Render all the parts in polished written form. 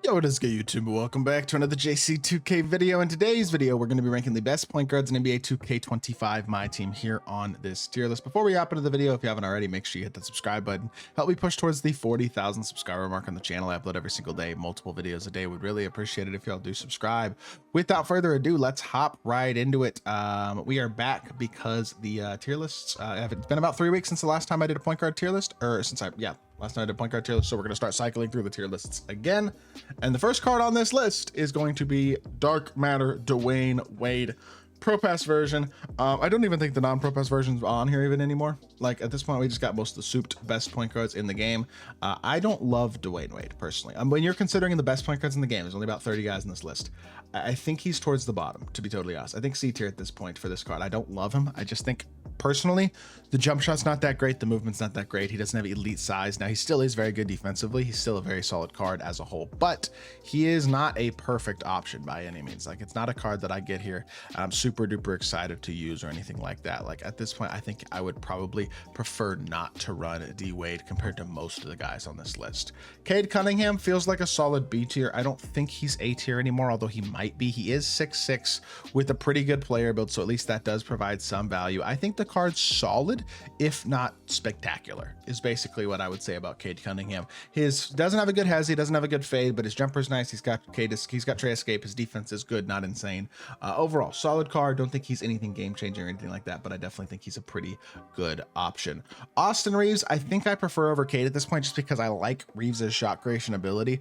Yo, what is good, YouTube? Welcome back to another JC2K video. In today's video, we're going to be ranking the best point guards in NBA 2K25 MyTEAM here on this tier list. Before we hop into the video, if you haven't already, make sure you hit that subscribe button. Help me push towards the 40,000 subscriber mark on the channel. I upload every single day, multiple videos a day. We'd really appreciate it if y'all do subscribe. Without further ado, let's hop right into it. We are back because the tier lists, it's been about 3 weeks since the last time I did a point guard tier list, or last time I did point guard tier list, so we're going to start cycling through the tier lists again. And the first card on this list is going to be Dark Matter Dwayne Wade. Pro Pass version. I don't even think the non-Pro Pass version's on here even anymore. Like at this point, we just got most of the souped best point guards in the game. I don't love Dwayne Wade personally. When you're considering the best point guards in the game, there's only about 30 guys in this list. I think he's towards the bottom, to be totally honest. I think C tier at this point for this card. I don't love him. I just think personally, the jump shot's not that great. The movement's not that great. He doesn't have elite size. Now, he still is very good defensively. He's still a very solid card as a whole, but he is not a perfect option by any means. Like, it's not a card that I get here and I'm super duper excited to use or anything like that. Like, at this point, I think I would probably prefer not to run D Wade compared to most of the guys on this list. Cade Cunningham feels like a solid B tier. I don't think he's A tier anymore, although he might be. He is 6'6" with a pretty good player build, so at least that does provide some value. I think the card's solid, if not spectacular, is basically what I would say about Cade Cunningham. His doesn't have a good hezzy, doesn't have a good fade, but his jumper's nice. He's got tray escape. His defense is good, not insane. Overall, solid card. Don't think he's anything game changing or anything like that, but I definitely think he's a pretty good option. Austin Reeves, I think I prefer over Cade at this point, just because I like Reeves's shot creation ability.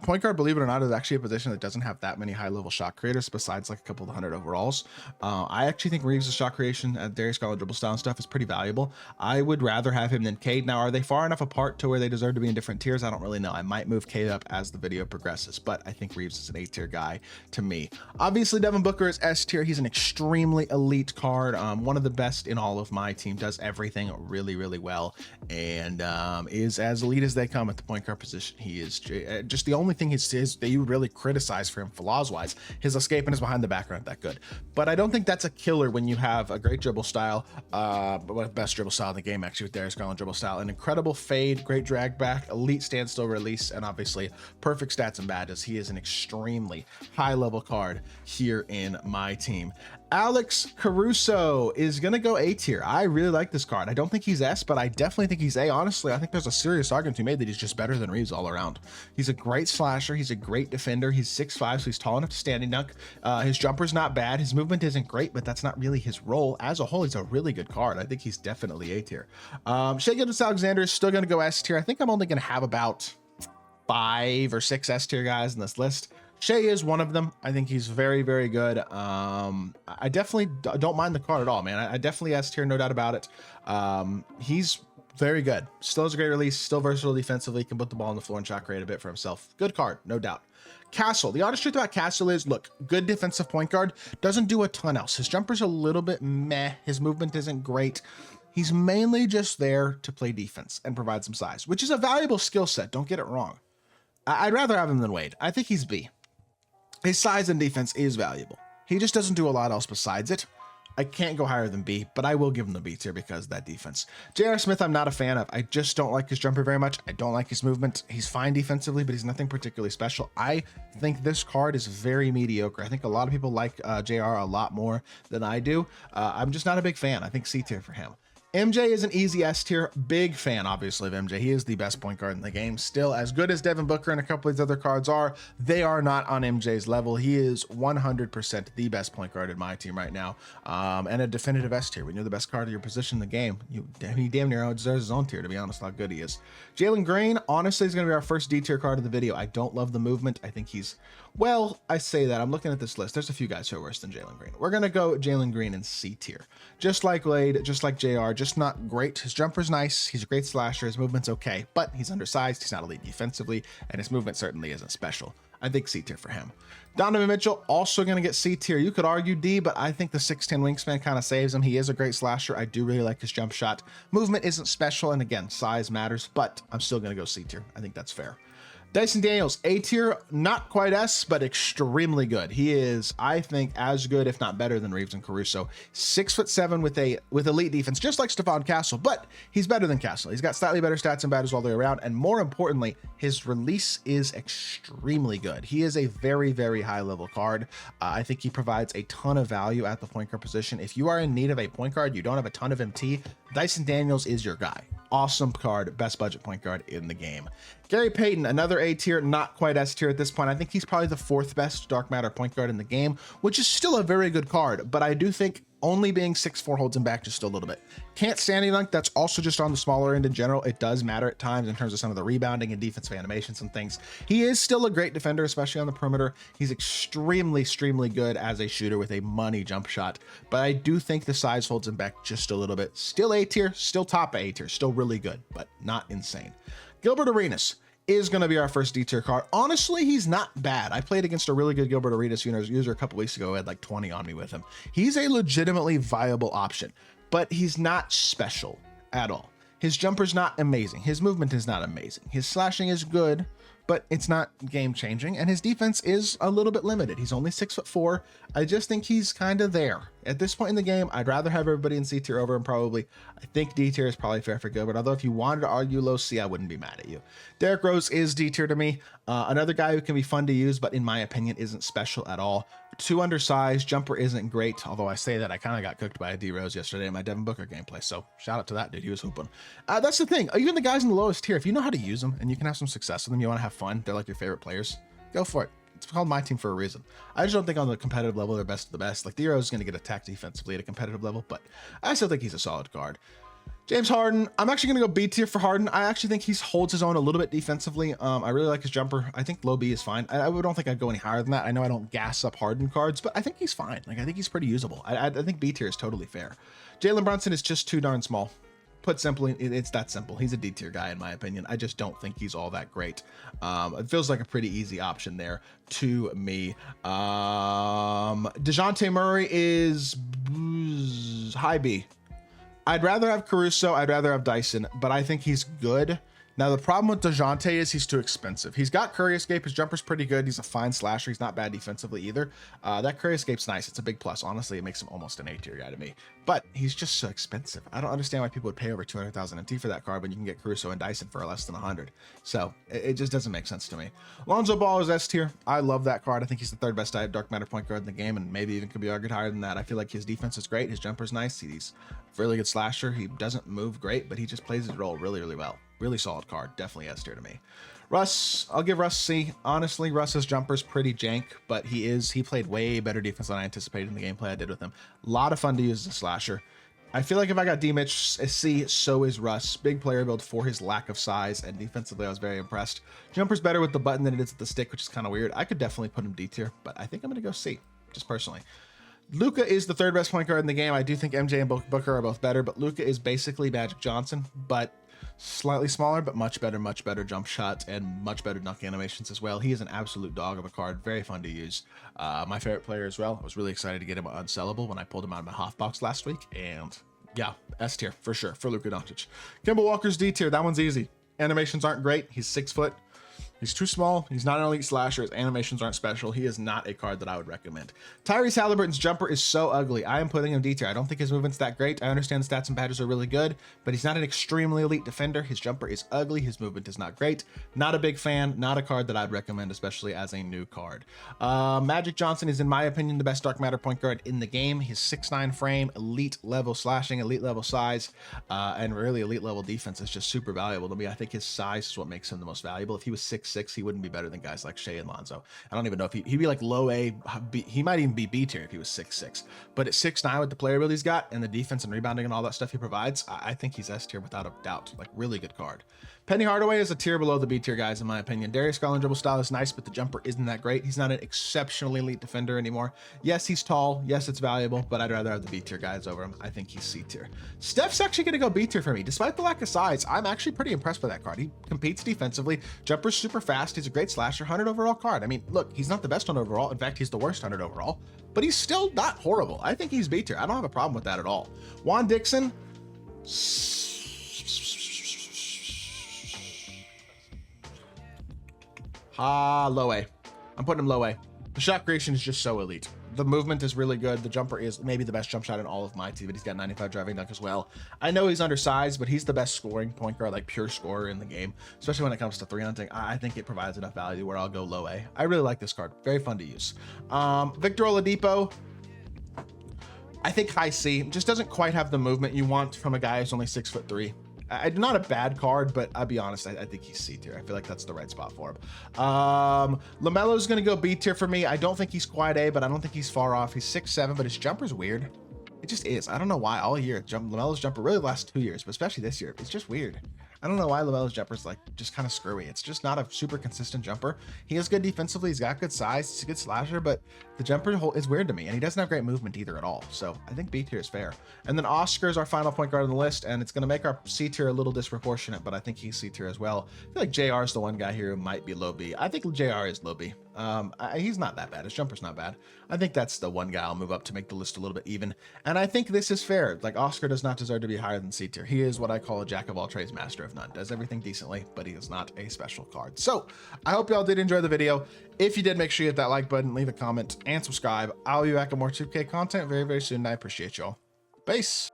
Point guard, believe it or not, is actually a position that doesn't have that many high level shot creators besides like a couple of hundred overalls. I actually think Reeves's shot creation at Darius Garland dribble style and stuff is pretty valuable. I would rather have him than Cade. Now, are they far enough apart to where they deserve to be in different tiers? I don't really know. I might move Cade up as the video progresses, but I think Reeves is an A tier guy to me. Obviously, Devin Booker is S tier. He's an extremely elite card, one of the best in all of my team, does everything really, really well, and is as elite as they come at the point guard position. He is just the only thing that you really criticize for him flaws wise, his escape and his behind the back aren't that good, but I don't think that's a killer when you have a great dribble style, best dribble style in the game actually with Darius Garland dribble style, an incredible fade, great drag back, elite standstill release, and obviously perfect stats and badges. He is an extremely high level card here in my team. Alex Caruso is going to go A tier. I really like this card. I don't think he's S, but I definitely think he's A. Honestly, I think there's a serious argument to be made that he's just better than Reeves all around. He's a great slasher. He's a great defender. He's 6'5", so he's tall enough to standing dunk. His jumper's not bad. His movement isn't great, but that's not really his role. As a whole, he's a really good card. I think he's definitely A tier. Shai Gilgeous-Alexander is still going to go S tier. I think I'm only going to have about 5 or 6 S tier guys in this list. Shai is one of them. I think he's very, very good. I definitely don't mind the card at all, man. I definitely S tier, no doubt about it. He's very good. Still has a great release, still versatile defensively, can put the ball on the floor and shot create a bit for himself. Good card, no doubt. Castle, the honest truth about Castle is, look, good defensive point guard, doesn't do a ton else. His jumper's a little bit meh. His movement isn't great. He's mainly just there to play defense and provide some size, which is a valuable skill set. Don't get it wrong. I'd rather have him than Wade. I think he's B. His size and defense is valuable. He just doesn't do a lot else besides it. I can't go higher than B, but I will give him the B tier because of that defense. J.R. Smith, I'm not a fan of. I just don't like his jumper very much. I don't like his movement. He's fine defensively, but he's nothing particularly special. I think this card is very mediocre. I think a lot of people like JR a lot more than I do. I'm just not a big fan. I think C tier for him. MJ is an easy S tier. Big fan, obviously, of MJ. He is the best point guard in the game. Still, as good as Devin Booker and a couple of these other cards are, they are not on MJ's level. He is 100% the best point guard in my team right now, and a definitive S tier. When you're the best card of your position in the game, he damn near deserves his own tier, to be honest, how good he is. Jalen Green, honestly, is going to be our first D tier card of the video. I don't love the movement. I think he's, well, I say that. I'm looking at this list. There's a few guys who are worse than Jalen Green. We're going to go Jalen Green in C tier. Just like Wade, just like JR, just not great. His jumper's nice. He's a great slasher. His movement's okay, but he's undersized. He's not elite defensively, and his movement certainly isn't special. I think C tier for him. Donovan Mitchell, also going to get C tier. You could argue D, but I think the 6'10" wingspan kind of saves him. He is a great slasher. I do really like his jump shot. Movement isn't special, and again, size matters, but I'm still going to go C tier. I think that's fair. Dyson Daniels, A tier, not quite S, but extremely good. He is, I think, as good, if not better than Reeves and Caruso. 6'7" with elite defense, just like Stephon Castle, but he's better than Castle. He's got slightly better stats and batters all the way around, and more importantly, his release is extremely good. He is a very, very high level card. I think he provides a ton of value at the point guard position. If you are in need of a point guard, you don't have a ton of MT, Dyson Daniels is your guy. Awesome card, best budget point guard in the game. Gary Payton, another A tier, not quite S tier at this point. I think he's probably the 4th best dark matter point guard in the game, which is still a very good card, but I do think only being 6'4" holds him back just a little bit. Can't standing dunk, that's also just on the smaller end in general. It does matter at times in terms of some of the rebounding and defensive animations and things. He is still a great defender, especially on the perimeter. He's extremely good as a shooter with a money jump shot, but I do think the size holds him back just a little bit. Still A tier, still top A tier, still really good, but not insane. Gilbert Arenas is going to be our first D tier card. Honestly, he's not bad. I played against a really good Gilbert Arenas user a couple weeks ago who had like 20 on me with him. He's a legitimately viable option, but he's not special at all. His jumper's not amazing. His movement is not amazing. His slashing is good, but it's not game changing. And his defense is a little bit limited. He's only 6'4". I just think he's kind of there. At this point in the game, I'd rather have everybody in C tier over him probably. I think D tier is probably fair for Gilbert, although if you wanted to argue low C, I wouldn't be mad at you. Derrick Rose is D tier to me. Another guy who can be fun to use, but in my opinion, isn't special at all. Too undersized, jumper isn't great, although I say that I kind of got cooked by a D Rose yesterday in my Devin Booker gameplay, so shout out to that dude, he was hooping. That's the thing, even the guys in the lowest tier, if you know how to use them and you can have some success with them, you want to have fun, they're like your favorite players, go for it. It's called my team for a reason. I just don't think on the competitive level they're best of the best. Like D Rose is going to get attacked defensively at a competitive level, but I still think he's a solid card. James Harden, I'm actually going to go B tier for Harden. I actually think he holds his own a little bit defensively. I really like his jumper. I think low B is fine. I don't think I'd go any higher than that. I know I don't gas up Harden cards, but I think he's fine. Like I think he's pretty usable. I think B tier is totally fair. Jalen Brunson is just too darn small. Put simply, it's that simple. He's a D tier guy in my opinion. I just don't think he's all that great. It feels like a pretty easy option there to me. DeJounte Murray is high B. I'd rather have Caruso, I'd rather have Dyson, but I think he's good. Now, the problem with DeJounte is he's too expensive. He's got Curry Escape. His jumper's pretty good. He's a fine slasher. He's not bad defensively either. That Curry Escape's nice. It's a big plus. Honestly, it makes him almost an A tier guy to me. But he's just so expensive. I don't understand why people would pay over 200,000 MT for that card when you can get Caruso and Dyson for less than 100. So it just doesn't make sense to me. Lonzo Ball is S tier. I love that card. I think he's the 3rd best dark matter point guard in the game, and maybe even could be argued higher than that. I feel like his defense is great. His jumper's nice. He's a really good slasher. He doesn't move great, but he just plays his role really well. Really solid card. Definitely S tier to me. Russ, I'll give Russ C. Honestly, Russ's jumper's pretty jank, but he played way better defense than I anticipated in the gameplay I did with him. A lot of fun to use as a slasher. I feel like if I got D-Mitch a C, so is Russ. Big player build for his lack of size, and defensively I was very impressed. Jumper's better with the button than it is with the stick, which is kind of weird. I could definitely put him D tier, but I think I'm going to go C, just personally. Luka is the 3rd best point guard in the game. I do think MJ and Booker are both better, but Luka is basically Magic Johnson, but slightly smaller, but much better jump shot and much better dunk animations as well. He is an absolute dog of a card, very fun to use. My favorite player as well. I was really excited to get him unsellable when I pulled him out of my half box last week, and yeah, S tier for sure for Luka Doncic. Kemba Walker's D tier. That one's easy. Animations aren't great. He's 6 foot. He's too small. He's not an elite slasher. His animations aren't special. He is not a card that I would recommend. Tyrese Halliburton's jumper is so ugly. I am putting him D tier. I don't think his movement's that great. I understand the stats and badges are really good, but he's not an extremely elite defender. His jumper is ugly. His movement is not great. Not a big fan. Not a card that I'd recommend, especially as a new card. Magic Johnson is, in my opinion, the best dark matter point guard in the game. His 6'9" frame, elite level slashing, elite level size, and really elite level defense is just super valuable to me. I think his size is what makes him the most valuable. If he was 6'6", he wouldn't be better than guys like Shea and Lonzo. I don't even know if he'd be like low A, B, he might even be B tier if he was 6'6". But at 6'9", with the player ability he's got and the defense and rebounding and all that stuff he provides, I think he's S tier without a doubt. Like, really good card. Penny Hardaway is a tier below the B tier guys in my opinion. Darius Garland dribble style is nice, but the jumper isn't that great. He's not an exceptionally elite defender anymore. Yes, he's tall. Yes, it's valuable, but I'd rather have the B tier guys over him. I think he's C tier. Steph's actually going to go B tier for me. Despite the lack of size, I'm actually pretty impressed by that card. He competes defensively. Jumper's super fast. He's a great slasher. 100 overall card. I mean, look, he's not the best on overall. In fact, he's the worst 100 overall, but he's still not horrible. I think he's B tier. I don't have a problem with that at all. Juan Dixon, Low A. I'm putting him low A. The shot creation is just so elite. The movement is really good. The jumper is maybe the best jump shot in all of my team, but he's got 95 driving dunk as well. I know he's undersized, but he's the best scoring point guard, like pure scorer in the game, especially when it comes to 3 hunting. I think it provides enough value where I'll go low A. I really like this card. Very fun to use. Victor Oladipo, I think high C. Just doesn't quite have the movement you want from a guy who's only 6'3". Not a bad card, but I'll be honest, I think he's C tier. I feel like that's the right spot for him. LaMelo's gonna go B tier for me. I don't think he's quite A, but I don't think he's far off. He's 6'7", but his jumper's weird. It just is. I don't know why. All year, LaMelo's jumper, really the last 2 years, but especially this year, it's just weird. I don't know why LaMelo's jumper's like just kind of screwy. It's just not a super consistent jumper. He is good defensively. He's got good size. He's a good slasher, but the jumper is weird to me, and he doesn't have great movement either at all. So I think B tier is fair. And then Oscar is our final point guard on the list, and it's going to make our C tier a little disproportionate, but I think he's C tier as well. I feel like JR is the one guy here who might be low B. I think JR is low B. He's not that bad. His jumper's not bad. I think that's the one guy I'll move up to make the list a little bit even. And I think this is fair. Like, Oscar does not deserve to be higher than C tier. He is what I call a jack of all trades, master of none. Does everything decently, but he is not a special card. So I hope y'all did enjoy the video. If you did, make sure you hit that like button, leave a comment, and subscribe. I'll be back with more 2K content very, very soon. And I appreciate y'all. Peace.